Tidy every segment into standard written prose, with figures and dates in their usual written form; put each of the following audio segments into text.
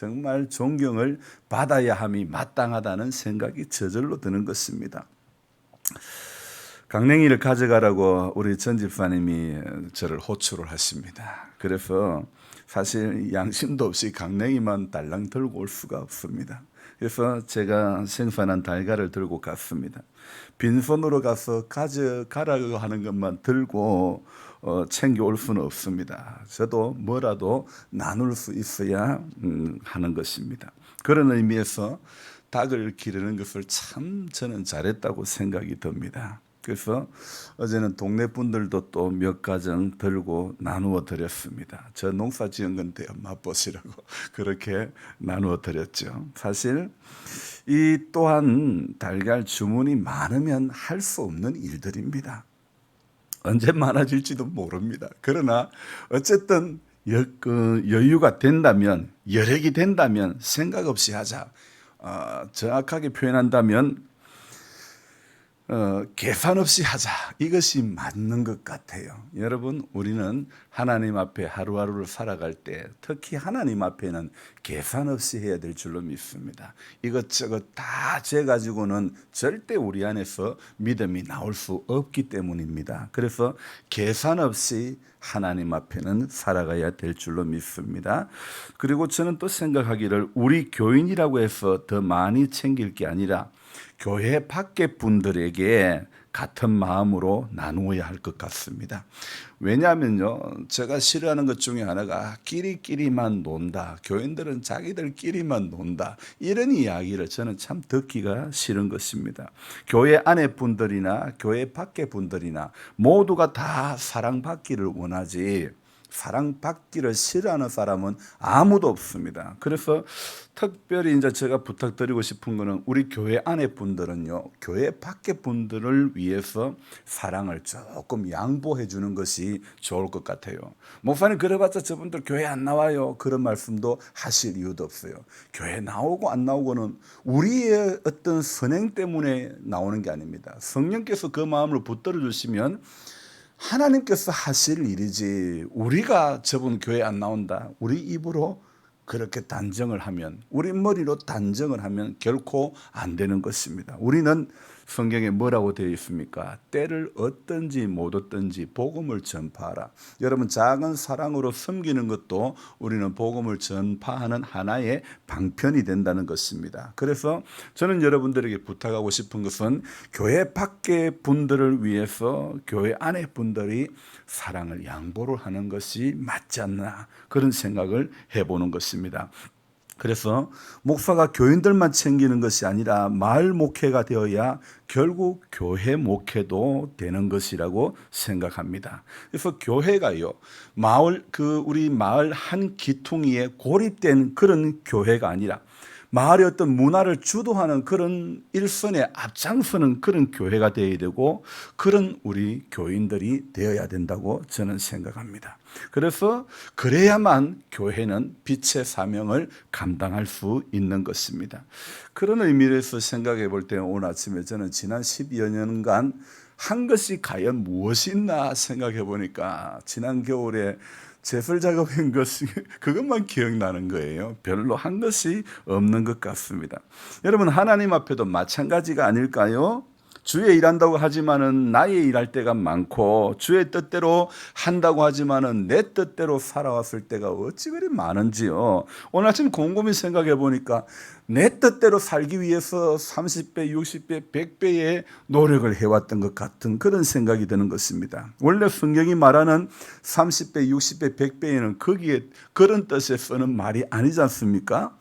정말 존경을 받아야 함이 마땅하다는 생각이 저절로 드는 것입니다. 강냉이를 가져가라고 우리 전 집사님이 저를 호출을 하십니다. 그래서 사실 양심도 없이 강냉이만 달랑 들고 올 수가 없습니다. 그래서 제가 생산한 달걀을 들고 갔습니다. 빈손으로 가서 가져가라고 하는 것만 들고 챙겨올 수는 없습니다. 저도 뭐라도 나눌 수 있어야 하는 것입니다. 그런 의미에서 닭을 기르는 것을 참 저는 잘했다고 생각이 듭니다. 그래서 어제는 동네 분들도 또 몇 가정 들고 나누어 드렸습니다. 저 농사 지은 건데요, 맛보시라고 그렇게 나누어 드렸죠. 사실 이 또한 달걀 주문이 많으면 할 수 없는 일들입니다. 언제 많아질지도 모릅니다. 그러나 어쨌든 여유가 된다면, 여력이 된다면 생각 없이 하자. 정확하게 표현한다면 계산 없이 하자. 이것이 맞는 것 같아요. 여러분, 우리는 하나님 앞에 하루하루를 살아갈 때 특히 하나님 앞에는 계산 없이 해야 될 줄로 믿습니다. 이것저것 다 재가지고는 절대 우리 안에서 믿음이 나올 수 없기 때문입니다. 그래서 계산 없이 하나님 앞에는 살아가야 될 줄로 믿습니다. 그리고 저는 또 생각하기를 우리 교인이라고 해서 더 많이 챙길 게 아니라 교회 밖의 분들에게 같은 마음으로 나누어야 할 것 같습니다. 왜냐하면요, 제가 싫어하는 것 중에 하나가 끼리끼리만 논다. 교인들은 자기들끼리만 논다. 이런 이야기를 저는 참 듣기가 싫은 것입니다. 교회 안에 분들이나 교회 밖의 분들이나 모두가 다 사랑받기를 원하지 사랑받기를 싫어하는 사람은 아무도 없습니다. 그래서 특별히 이제 제가 부탁드리고 싶은 거는 우리 교회 안에 분들은요, 교회 밖의 분들을 위해서 사랑을 조금 양보해 주는 것이 좋을 것 같아요. 목사님 그래봤자 저분들 교회 안 나와요. 그런 말씀도 하실 이유도 없어요. 교회 나오고 안 나오고는 우리의 어떤 선행 때문에 나오는 게 아닙니다. 성령께서 그 마음을 붙들어 주시면 하나님께서 하실 일이지 우리가 저분 교회 안 나온다 우리 입으로 그렇게 단정을 하면 우리 머리로 단정을 하면 결코 안 되는 것입니다. 우리는 성경에 뭐라고 되어 있습니까? 때를 얻든지 못 얻든지 복음을 전파하라. 여러분 작은 사랑으로 섬기는 것도 우리는 복음을 전파하는 하나의 방편이 된다는 것입니다. 그래서 저는 여러분들에게 부탁하고 싶은 것은 교회 밖의 분들을 위해서 교회 안의 분들이 사랑을 양보를 하는 것이 맞지 않나 그런 생각을 해보는 것입니다. 그래서 목사가 교인들만 챙기는 것이 아니라 마을 목회가 되어야 결국 교회 목회도 되는 것이라고 생각합니다. 그래서 교회가요, 우리 마을 한 기퉁이에 고립된 그런 교회가 아니라 마을의 어떤 문화를 주도하는 그런 일선에 앞장서는 그런 교회가 되어야 되고 그런 우리 교인들이 되어야 된다고 저는 생각합니다. 그래서 그래야만 교회는 빛의 사명을 감당할 수 있는 것입니다. 그런 의미에서 생각해 볼 때 오늘 아침에 저는 지난 12여 년간 한 것이 과연 무엇이 있나 생각해 보니까 지난 겨울에 제설 작업한 것이 그것만 기억나는 거예요. 별로 한 것이 없는 것 같습니다. 여러분 하나님 앞에도 마찬가지가 아닐까요? 주의 일한다고 하지만은 나의 일할 때가 많고 주의 뜻대로 한다고 하지만은 내 뜻대로 살아왔을 때가 어찌 그리 많은지요. 오늘 아침 곰곰이 생각해 보니까 내 뜻대로 살기 위해서 30배, 60배, 100배의 노력을 해왔던 것 같은 그런 생각이 드는 것입니다. 원래 성경이 말하는 30배, 60배, 100배에는 거기에 그런 뜻에 쓰는 말이 아니지 않습니까?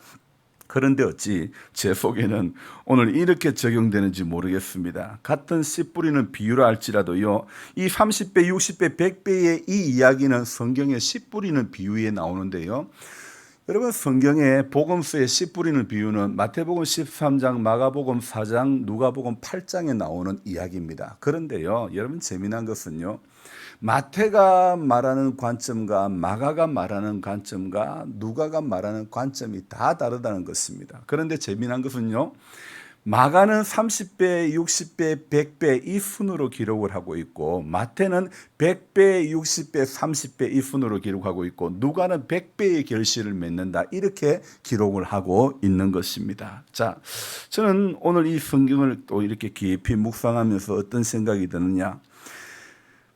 그런데 어찌 제 속에는 오늘 이렇게 적용되는지 모르겠습니다. 같은 씨 뿌리는 비유라 할지라도요, 이 30배, 60배, 100배의 이 이야기는 성경의 씨 뿌리는 비유에 나오는데요. 여러분 성경에 복음서에 씨 뿌리는 비유는 마태복음 13장, 마가복음 4장, 누가복음 8장에 나오는 이야기입니다. 그런데요, 여러분 재미난 것은요, 마태가 말하는 관점과 마가가 말하는 관점과 누가가 말하는 관점이 다 다르다는 것입니다. 그런데 재미난 것은요, 마가는 30배, 60배, 100배 이 순으로 기록을 하고 있고 마태는 100배, 60배, 30배 이 순으로 기록하고 있고 누가는 100배의 결실을 맺는다 이렇게 기록을 하고 있는 것입니다. 자, 저는 오늘 이 성경을 또 이렇게 깊이 묵상하면서 어떤 생각이 드느냐,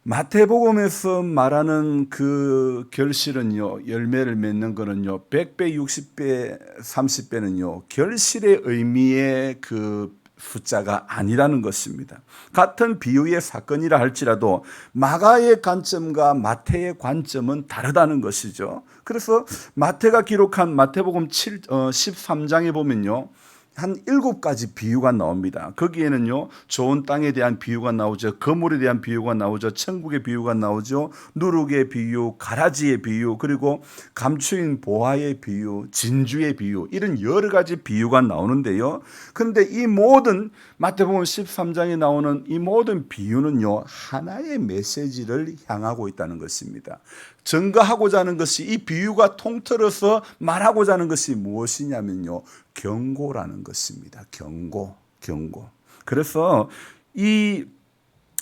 마태복음에서 말하는 그 결실은요, 열매를 맺는 거는요, 100배, 60배, 30배는요, 결실의 의미의 그 숫자가 아니라는 것입니다. 같은 비유의 사건이라 할지라도 마가의 관점과 마태의 관점은 다르다는 것이죠. 그래서 마태가 기록한 마태복음 13장에 보면요, 한 7가지 비유가 나옵니다. 거기에는요, 좋은 땅에 대한 비유가 나오죠. 거물에 대한 비유가 나오죠. 천국의 비유가 나오죠. 누룩의 비유, 가라지의 비유, 그리고 감추인 보화의 비유, 진주의 비유, 이런 여러 가지 비유가 나오는데요. 그런데 이 모든 마태복음 13장에 나오는 이 모든 비유는요, 하나의 메시지를 향하고 있다는 것입니다. 증거하고자 하는 것이, 이 비유가 통틀어서 말하고자 하는 것이 무엇이냐면요, 경고라는 것입니다. 경고. 그래서 이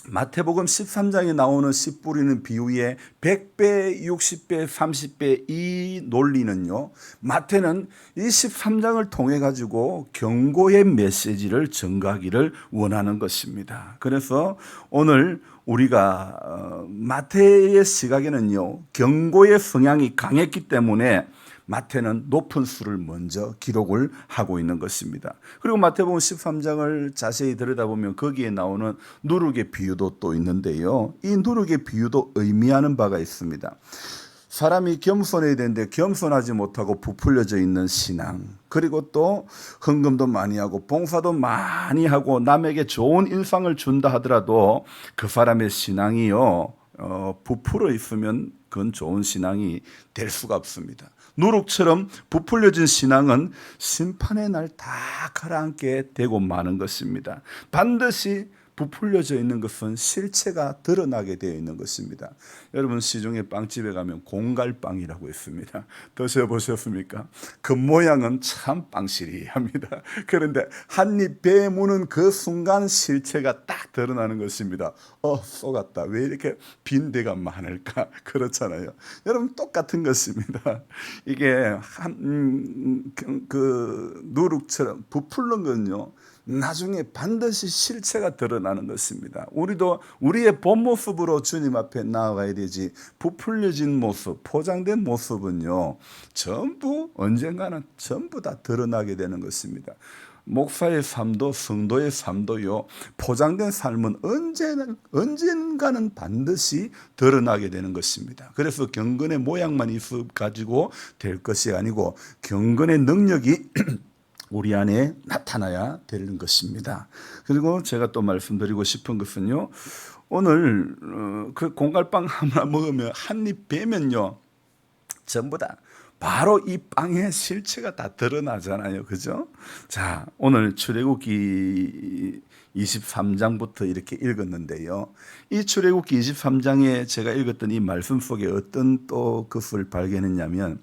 마태복음 13장에 나오는 씨 뿌리는 비유의 100배, 60배, 30배 이 논리는요, 마태는 이 13장을 통해 가지고 경고의 메시지를 전가하기를 원하는 것입니다. 그래서 오늘 우리가 마태의 시각에는요, 경고의 성향이 강했기 때문에 마태는 높은 수를 먼저 기록을 하고 있는 것입니다. 그리고 마태복음 13장을 자세히 들여다보면 거기에 나오는 누룩의 비유도 또 있는데요. 이 누룩의 비유도 의미하는 바가 있습니다. 사람이 겸손해야 되는데 겸손하지 못하고 부풀려져 있는 신앙, 그리고 또 헌금도 많이 하고 봉사도 많이 하고 남에게 좋은 인상을 준다 하더라도 그 사람의 신앙이요, 부풀어 있으면 그건 좋은 신앙이 될 수가 없습니다. 누룩처럼 부풀려진 신앙은 심판의 날 다 가라앉게 되고 마는 것입니다. 반드시 부풀려져 있는 것은 실체가 드러나게 되어 있는 것입니다. 여러분, 시중에 빵집에 가면 공갈빵이라고 있습니다. 드셔보셨습니까? 그 모양은 참 빵시리합니다. 그런데 한 입 배에 무는 그 순간 실체가 딱 드러나는 것입니다. 쏘갔다. 왜 이렇게 빈 데가 많을까? 그렇잖아요. 여러분, 똑같은 것입니다. 이게 그 누룩처럼 부풀는 건요, 나중에 반드시 실체가 드러나는 것입니다. 우리도 우리의 본 모습으로 주님 앞에 나아가야 되지, 부풀려진 모습, 포장된 모습은요, 전부 언젠가는 전부 다 드러나게 되는 것입니다. 목사의 삶도 성도의 삶도요, 포장된 삶은 언젠가는 반드시 드러나게 되는 것입니다. 그래서 경건의 모양만 있어 가지고 될 것이 아니고 경건의 능력이 우리 안에 나타나야 되는 것입니다. 그리고 제가 또 말씀드리고 싶은 것은요, 오늘 그 공갈빵 하나 먹으면 한 입 베면요, 전부 다 바로 이 빵의 실체가 다 드러나잖아요. 그죠? 자, 오늘 출애굽기 23장부터 이렇게 읽었는데요. 이 출애굽기 23장에 제가 읽었던 이 말씀 속에 어떤 또 것을 발견했냐면,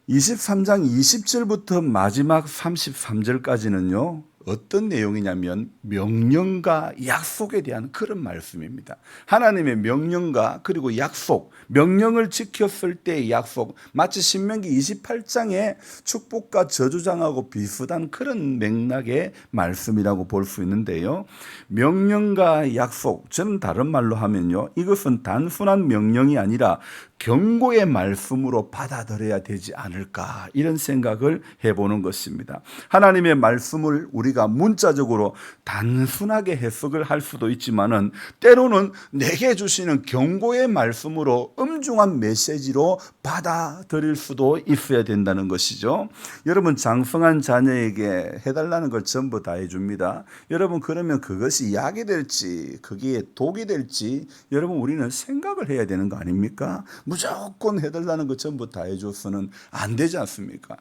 23장 20절부터 마지막 33절까지는요, 어떤 내용이냐면 명령과 약속에 대한 그런 말씀입니다. 하나님의 명령과 그리고 약속, 명령을 지켰을 때의 약속, 마치 신명기 28장의 축복과 저주장하고 비슷한 그런 맥락의 말씀이라고 볼 수 있는데요. 명령과 약속, 저는 다른 말로 하면요, 이것은 단순한 명령이 아니라 경고의 말씀으로 받아들여야 되지 않을까, 이런 생각을 해보는 것입니다. 하나님의 말씀을 우리가 문자적으로 단순하게 해석을 할 수도 있지만은 때로는 내게 주시는 경고의 말씀으로 엄중한 메시지로 받아들일 수도 있어야 된다는 것이죠. 여러분, 장성한 자녀에게 해달라는 걸 전부 다 해줍니다. 여러분, 그러면 그것이 약이 될지 그게 독이 될지 여러분, 우리는 생각을 해야 되는 거 아닙니까? 무조건 해달라는 거 전부 다 해줘서는 안 되지 않습니까?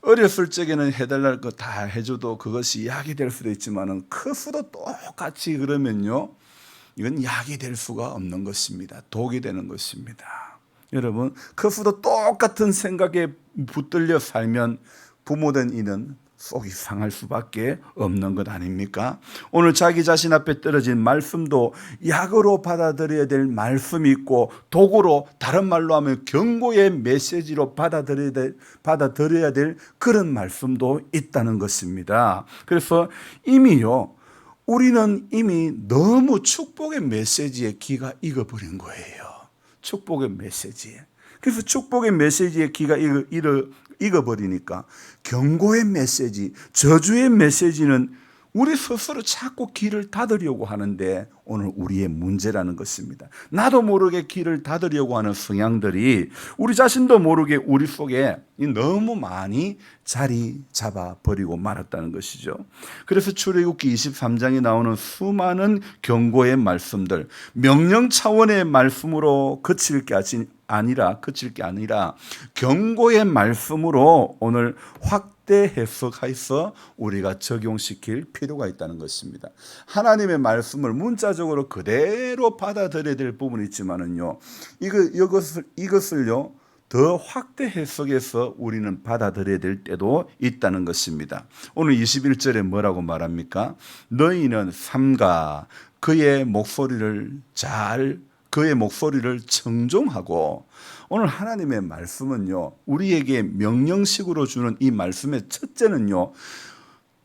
어렸을 적에는 해달라는 거 다 해줘도 그것이 약이 될 수도 있지만은 커서도 똑같이 그러면요, 이건 약이 될 수가 없는 것입니다. 독이 되는 것입니다. 여러분, 커서도 똑같은 생각에 붙들려 살면 부모된 이는 속이 상할 수밖에 없는 것 아닙니까? 오늘 자기 자신 앞에 떨어진 말씀도 약으로 받아들여야 될 말씀이 있고 도구로, 다른 말로 하면 경고의 메시지로 받아들여야 될 그런 말씀도 있다는 것입니다. 그래서 우리는 이미 너무 축복의 메시지에 귀가 익어버린 거예요. 축복의 메시지에. 그래서 축복의 메시지에 귀가 익어버리니까 경고의 메시지, 저주의 메시지는 우리 스스로 자꾸 귀를 닫으려고 하는데 오늘 우리의 문제라는 것입니다. 나도 모르게 귀를 닫으려고 하는 성향들이 우리 자신도 모르게 우리 속에 너무 많이 자리 잡아버리고 말았다는 것이죠. 그래서 출애굽기 23장에 나오는 수많은 경고의 말씀들, 명령 차원의 말씀으로 그칠 게 아니라 경고의 말씀으로 오늘 확대 해석해서 우리가 적용시킬 필요가 있다는 것입니다. 하나님의 말씀을 문자적으로 그대로 받아들여야 될 부분이 있지만은요, 이것을요 더 확대 해석해서 우리는 받아들여야 될 때도 있다는 것입니다. 오늘 21절에 뭐라고 말합니까? 너희는 삼가 그의 목소리를 청종하고. 오늘 하나님의 말씀은요, 우리에게 명령식으로 주는 이 말씀의 첫째는요,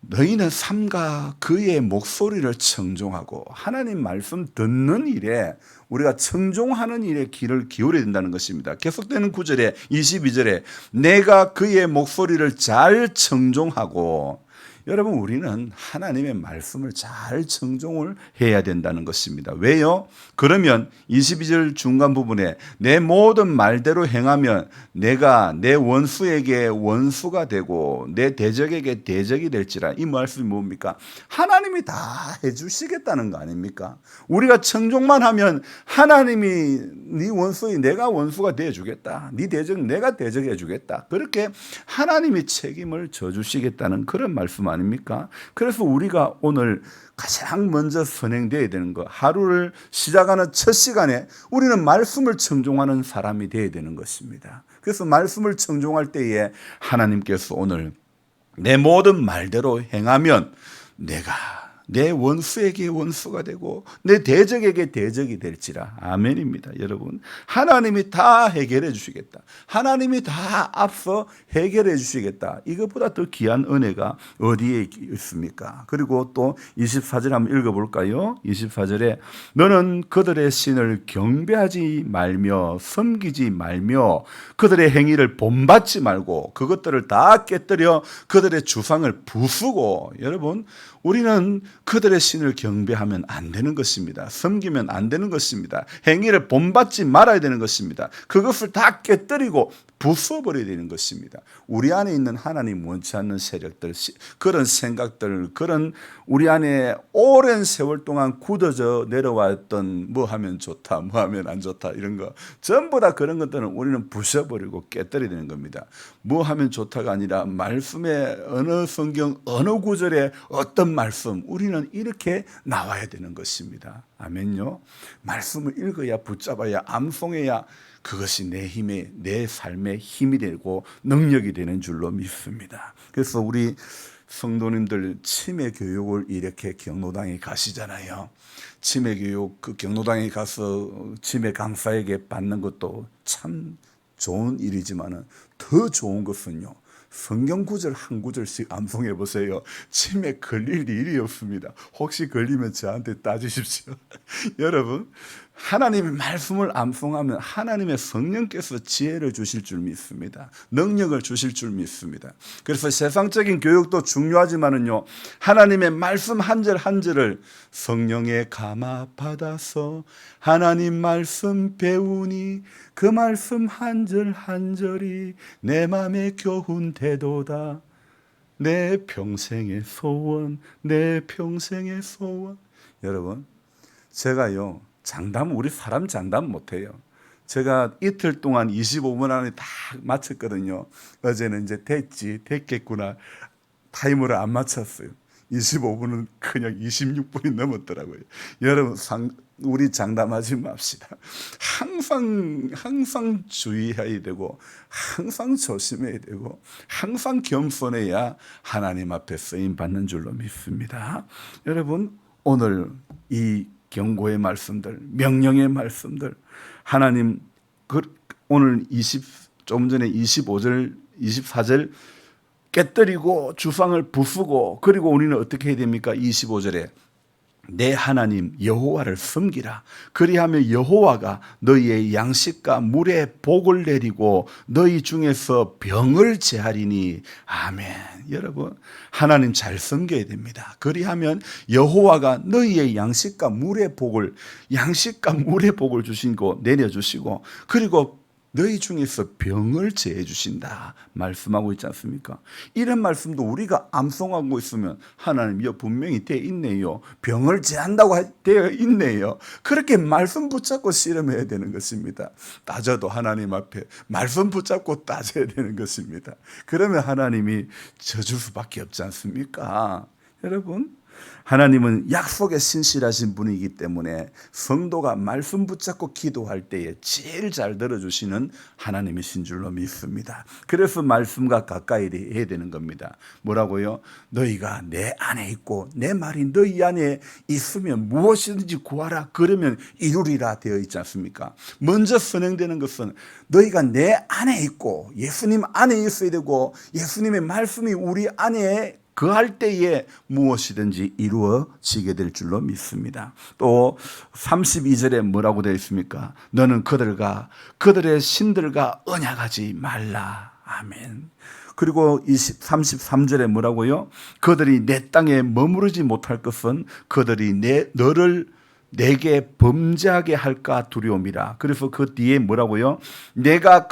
너희는 삼가 그의 목소리를 청종하고. 하나님 말씀 듣는 일에, 우리가 청종하는 일에 귀를 기울여야 된다는 것입니다. 계속되는 9절에 22절에 내가 그의 목소리를 잘 청종하고. 여러분, 우리는 하나님의 말씀을 잘 청종을 해야 된다는 것입니다. 왜요? 그러면 22절 중간 부분에 내 모든 말대로 행하면 내가 내 원수에게 원수가 되고 내 대적에게 대적이 될지라. 이 말씀이 뭡니까? 하나님이 다 해주시겠다는 거 아닙니까? 우리가 청종만 하면 하나님이 네 원수의 내가 원수가 되어주겠다, 네 대적 내가 대적해주겠다, 그렇게 하나님이 책임을 져주시겠다는 그런 말씀 아닙니까? 그래서 우리가 오늘 가장 먼저 선행되어야 되는 것, 하루를 시작하는 첫 시간에 우리는 말씀을 청종하는 사람이 되어야 되는 것입니다. 그래서 말씀을 청종할 때에 하나님께서 오늘 내 모든 말대로 행하면 내가 내 원수에게 원수가 되고 내 대적에게 대적이 될지라. 아멘입니다. 여러분, 하나님이 다 해결해 주시겠다, 하나님이 다 앞서 해결해 주시겠다, 이것보다 더 귀한 은혜가 어디에 있습니까? 그리고 또 24절 한번 읽어볼까요? 24절에 너는 그들의 신을 경배하지 말며 섬기지 말며 그들의 행위를 본받지 말고 그것들을 다 깨뜨려 그들의 주상을 부수고. 여러분, 우리는 그들의 신을 경배하면 안 되는 것입니다. 섬기면 안 되는 것입니다. 행위를 본받지 말아야 되는 것입니다. 그것을 다 깨뜨리고 부숴버려야 되는 것입니다. 우리 안에 있는 하나님 원치 않는 세력들, 그런 생각들, 그런 우리 안에 오랜 세월 동안 굳어져 내려왔던 뭐 하면 좋다, 뭐 하면 안 좋다, 이런 거 전부 다 그런 것들은 우리는 부숴버리고 깨뜨려야 되는 겁니다. 뭐 하면 좋다가 아니라 말씀의 어느 성경 어느 구절에 어떤 말씀, 우리는 이렇게 나와야 되는 것입니다. 아멘요. 말씀을 읽어야, 붙잡아야, 암송해야 그것이 내 삶의 힘이 되고 능력이 되는 줄로 믿습니다. 그래서 우리 성도님들 치매 교육을 이렇게 경로당에 가시잖아요. 치매 교육, 그 경로당에 가서 치매 강사에게 받는 것도 참 좋은 일이지만은 더 좋은 것은요, 성경 구절 한 구절씩 암송해 보세요. 치매 걸릴 일이 없습니다. 혹시 걸리면 저한테 따지십시오. 여러분, 하나님의 말씀을 암송하면 하나님의 성령께서 지혜를 주실 줄 믿습니다. 능력을 주실 줄 믿습니다. 그래서 세상적인 교육도 중요하지만은요, 하나님의 말씀 한 절 한 절을 성령에 감화 받아서 하나님 말씀 배우니 그 말씀 한 절 한 절이 내 맘에 교훈되도다. 내 평생의 소원, 내 평생의 소원. 여러분, 제가요, 우리 사람 장담 못해요. 제가 이틀 동안 25분 안에 다 마쳤거든요. 어제는 이제 됐겠구나, 타이머를 안 맞췄어요. 25분은 그냥 26분이 넘었더라고요. 여러분 우리 장담하지 맙시다. 항상 주의해야 되고 항상 조심해야 되고 항상 겸손해야 하나님 앞에 쓰임 받는 줄로 믿습니다. 여러분 오늘 이 경고의 말씀들, 명령의 말씀들, 하나님 오늘 좀 전에 25절, 24절 깨뜨리고 주상을 부수고, 그리고 우리는 어떻게 해야 됩니까? 25절에 내 하나님 여호와를 섬기라. 그리하면 여호와가 너희의 양식과 물에 복을 내리고 너희 중에서 병을 제하리니. 아멘. 여러분 하나님 잘 섬겨야 됩니다. 그리하면 여호와가 너희의 양식과 물의 복을 주시고 내려주시고, 그리고 너희 중에서 병을 제해 주신다 말씀하고 있지 않습니까? 이런 말씀도 우리가 암송하고 있으면 하나님 이거 분명히 되어 있네요. 병을 제한다고 되어 있네요. 그렇게 말씀 붙잡고 씨름해야 되는 것입니다. 따져도 하나님 앞에 말씀 붙잡고 따져야 되는 것입니다. 그러면 하나님이 져줄 수밖에 없지 않습니까? 여러분 하나님은 약속에 신실하신 분이기 때문에 성도가 말씀 붙잡고 기도할 때에 제일 잘 들어주시는 하나님이신 줄로 믿습니다. 그래서 말씀과 가까이 해야 되는 겁니다. 뭐라고요? 너희가 내 안에 있고 내 말이 너희 안에 있으면 무엇이든지 구하라 그러면 이루리라 되어 있지 않습니까? 먼저 선행되는 것은 너희가 내 안에 있고 예수님 안에 있어야 되고, 예수님의 말씀이 우리 안에 그할 때에 무엇이든지 이루어지게 될 줄로 믿습니다. 또 32절에 뭐라고 되어 있습니까? 너는 그들의 신들과 언약하지 말라. 아멘. 그리고 33절에 뭐라고요? 그들이 내 땅에 머무르지 못할 것은 그들이 너를 내게 범죄하게 할까 두려움이라. 그래서 그 뒤에 뭐라고요? 내가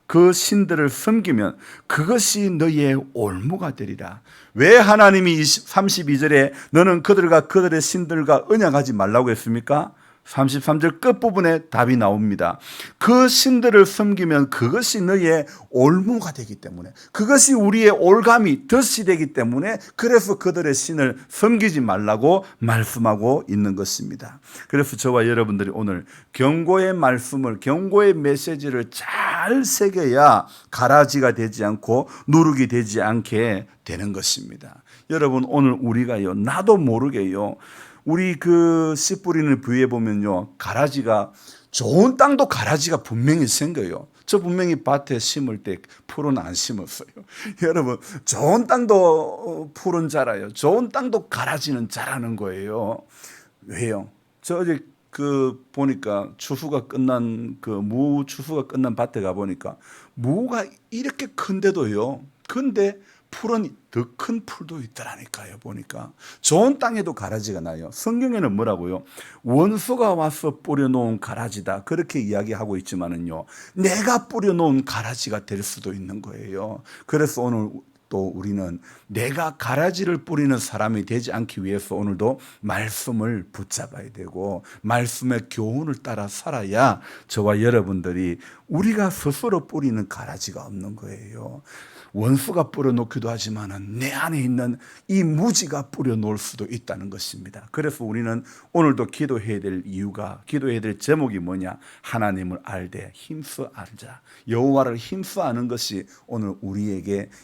그 신들을 섬기면 그것이 너희의 올무가 되리라. 왜 하나님이 32절에 너는 그들의 신들과 언약하지 말라고 했습니까? 33절 끝부분에 답이 나옵니다. 그 신들을 섬기면 그것이 너희의 올무가 되기 때문에, 그것이 우리의 올감이 덫이 되기 때문에, 그래서 그들의 신을 섬기지 말라고 말씀하고 있는 것입니다. 그래서 저와 여러분들이 오늘 경고의 말씀을, 경고의 메시지를 잘 새겨야 가라지가 되지 않고 누룩이 되지 않게 되는 것입니다. 여러분 오늘 우리가요, 나도 모르게요, 우리 그 씨 뿌리는 부위에 보면요, 가라지가, 좋은 땅도 가라지가 분명히 생겨요. 저 분명히 밭에 심을 때 풀은 안 심었어요. 여러분 좋은 땅도 풀은 자라요. 좋은 땅도 가라지는 자라는 거예요. 왜요? 저 어제 보니까 추수가 끝난 무 추수가 끝난 밭에 가 보니까 무가 이렇게 큰데도요, 근데 풀은 더 큰 풀도 있더라니까요. 보니까 좋은 땅에도 가라지가 나요. 성경에는 뭐라고요? 원수가 와서 뿌려놓은 가라지다 그렇게 이야기하고 있지만은요, 내가 뿌려놓은 가라지가 될 수도 있는 거예요. 그래서 오늘 또 우리는 내가 가라지를 뿌리는 사람이 되지 않기 위해서 오늘도 말씀을 붙잡아야 되고 말씀의 교훈을 따라 살아야 저와 여러분들이 우리가 스스로 뿌리는 가라지가 없는 거예요. 원수가 뿌려놓기도 하지만은 내 안에 있는 이 무지가 뿌려놓을 수도 있다는 것입니다. 그래서 우리는 오늘도 기도해야 될 이유가, 기도해야 될 제목이 뭐냐? 하나님을 알되 힘써 알자. 여호와를 힘써 아는 것이 오늘 우리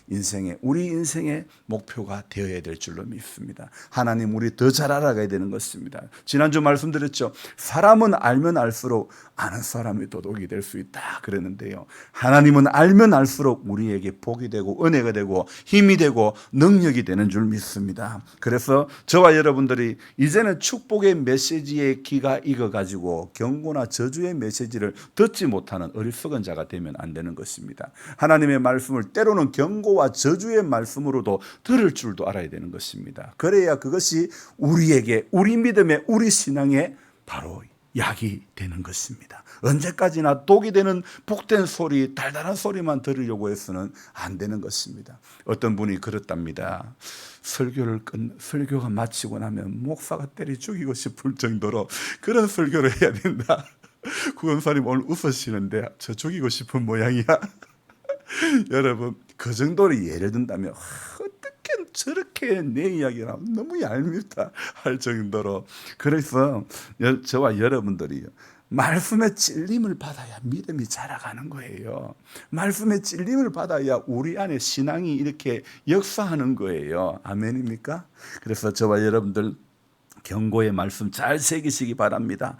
인생의 목표가 되어야 될 줄로 믿습니다. 하나님 우리 더 잘 알아가야 되는 것입니다. 지난주 말씀드렸죠. 사람은 알면 알수록 아는 사람이 도둑이 될 수 있다 그랬는데요, 하나님은 알면 알수록 우리에게 복이 되고 은혜가 되고 힘이 되고 능력이 되는 줄 믿습니다. 그래서 저와 여러분들이 이제는 축복의 메시지에 귀가 익어가지고 경고나 저주의 메시지를 듣지 못하는 어리석은 자가 되면 안 되는 것입니다. 하나님의 말씀을 때로는 경고와 저주의 말씀으로도 들을 줄도 알아야 되는 것입니다. 그래야 그것이 우리에게, 우리 믿음의, 우리 신앙의 바로 약이 되는 것입니다. 언제까지나 독이 되는 복된 소리, 달달한 소리만 들으려고 해서는 안 되는 것입니다. 어떤 분이 그렇답니다. 설교가 마치고 나면 목사가 때려 죽이고 싶을 정도로 그런 설교를 해야 된다. 구원사님 오늘 웃으시는데 저 죽이고 싶은 모양이야. 여러분 그 정도로 예를 든다면 어떻게 저렇게 내 이야기가 너무 얄밉다 할 정도로. 그래서 저와 여러분들이 말씀의 찔림을 받아야 믿음이 자라가는 거예요. 말씀의 찔림을 받아야 우리 안에 신앙이 이렇게 역사하는 거예요. 아멘입니까? 그래서 저와 여러분들 경고의 말씀 잘 새기시기 바랍니다.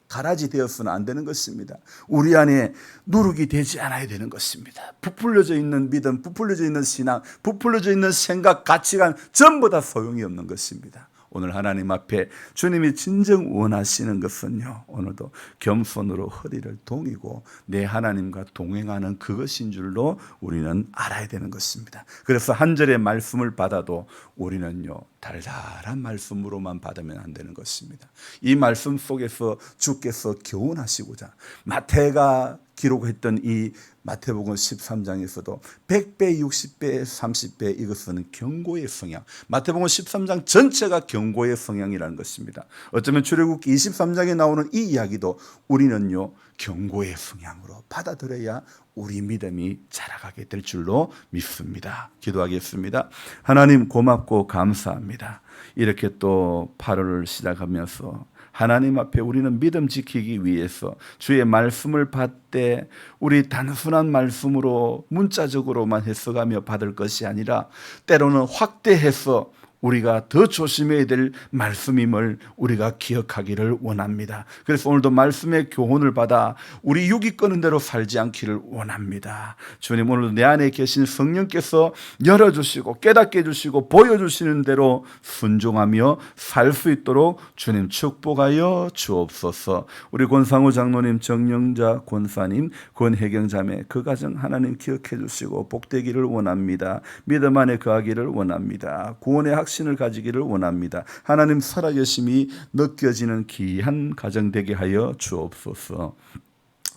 가라지 되어서는 안 되는 것입니다. 우리 안에 누룩이 되지 않아야 되는 것입니다. 부풀려져 있는 믿음, 부풀려져 있는 신앙, 부풀려져 있는 생각, 가치관 전부 다 소용이 없는 것입니다. 오늘 하나님 앞에 주님이 진정 원하시는 것은요, 오늘도 겸손으로 허리를 동이고 내 하나님과 동행하는 그것인 줄로 우리는 알아야 되는 것입니다. 그래서 한 절의 말씀을 받아도 우리는요, 달달한 말씀으로만 받으면 안 되는 것입니다. 이 말씀 속에서 주께서 교훈하시고자 마태가 기록했던 이 마태복음 13장에서도 100배, 60배, 30배 이것은 경고의 성향. 마태복음 13장 전체가 경고의 성향이라는 것입니다. 어쩌면 출애굽기 23장에 나오는 이 이야기도 우리는요, 경고의 성향으로 받아들여야 우리 믿음이 자라가게 될 줄로 믿습니다. 기도하겠습니다. 하나님 고맙고 감사합니다. 이렇게 또 8월을 시작하면서 하나님 앞에 우리는 믿음 지키기 위해서 주의 말씀을 받되 우리 단순한 말씀으로 문자적으로만 해석하며 받을 것이 아니라 때로는 확대해서 우리가 더 조심해야 될 말씀임을 우리가 기억하기를 원합니다. 그래서 오늘도 말씀의 교훈을 받아 우리 육이 끄는 대로 살지 않기를 원합니다. 주님, 오늘도 내 안에 계신 성령께서 열어주시고 깨닫게 해주시고 보여주시는 대로 순종하며 살 수 있도록 주님 축복하여 주옵소서. 우리 권상우 장로님, 정영자 권사님, 권혜경자매 그 가정 하나님 기억해 주시고 복되기를 원합니다. 믿음 안에 거하기를 원합니다. 구원의 확신을 가지기를 원합니다. 하나님 살아계심이 느껴지는 귀한 가정 되게 하여 주옵소서.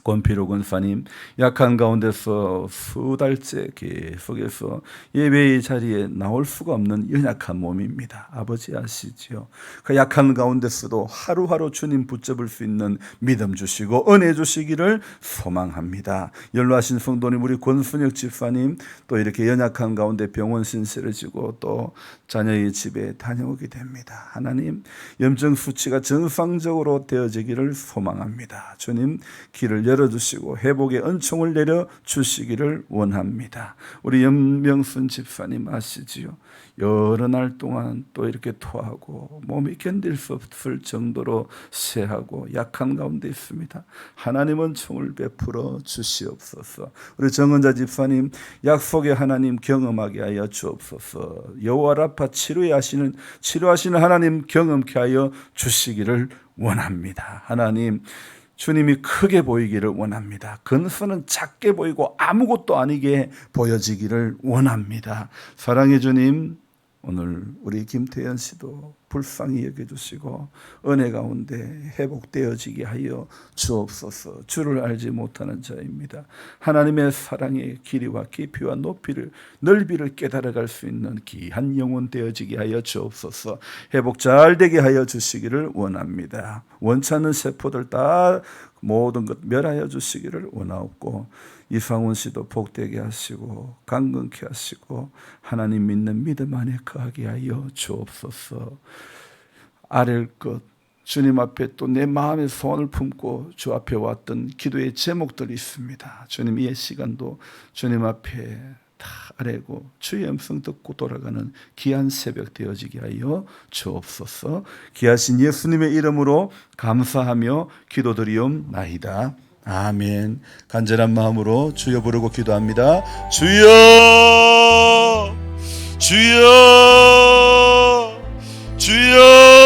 권필호 권사님, 약한 가운데서 수달째 계속해서 예배의 자리에 나올 수가 없는 연약한 몸입니다. 아버지 아시지요? 그 약한 가운데서도 하루하루 주님 붙잡을 수 있는 믿음 주시고 은혜 주시기를 소망합니다. 연로하신 성도님, 우리 권순혁 집사님 또 이렇게 연약한 가운데 병원 신세를 지고 또 자녀의 집에 다녀오게 됩니다. 하나님, 염증 수치가 정상적으로 되어지기를 소망합니다. 주님, 길을 열어주시고 회복의 은총을 내려주시기를 원합니다. 우리 연명순 집사님 아시지요? 여러 날 동안 또 이렇게 토하고 몸이 견딜 수 없을 정도로 쇠하고 약한 가운데 있습니다. 하나님 은총을 베풀어 주시옵소서. 우리 정은자 집사님, 약속의 하나님 경험하게 하여 주옵소서. 여호와 라파 치료하시는 하나님 경험케 하여 주시기를 원합니다. 하나님, 주님이 크게 보이기를 원합니다. 근수는 작게 보이고 아무것도 아니게 보여지기를 원합니다. 사랑의 주님, 오늘 우리 김태현 씨도 불쌍히 여겨주시고 은혜 가운데 회복되어지게 하여 주옵소서. 주를 알지 못하는 자입니다. 하나님의 사랑의 길이와 깊이와 넓이를 깨달아갈 수 있는 귀한 영혼 되어지게 하여 주옵소서. 회복 잘 되게 하여 주시기를 원합니다. 원치 않는 세포들 다 모든 것 멸하여 주시기를 원하옵고 이상훈 씨도 복되게 하시고 강건케 하시고 하나님 믿는 믿음 안에 거하게 하여 주옵소서. 아랠 것 주님 앞에 또 내 마음의 소원을 품고 주 앞에 왔던 기도의 제목들이 있습니다. 주님, 이 시간도 주님 앞에 다 아뢰고 주의 음성 듣고 돌아가는 귀한 새벽 되어지게 하여 주옵소서. 귀하신 예수님의 이름으로 감사하며 기도드리옵나이다. 아멘. 간절한 마음으로 주여 부르고 기도합니다. 주여, 주여, 주여.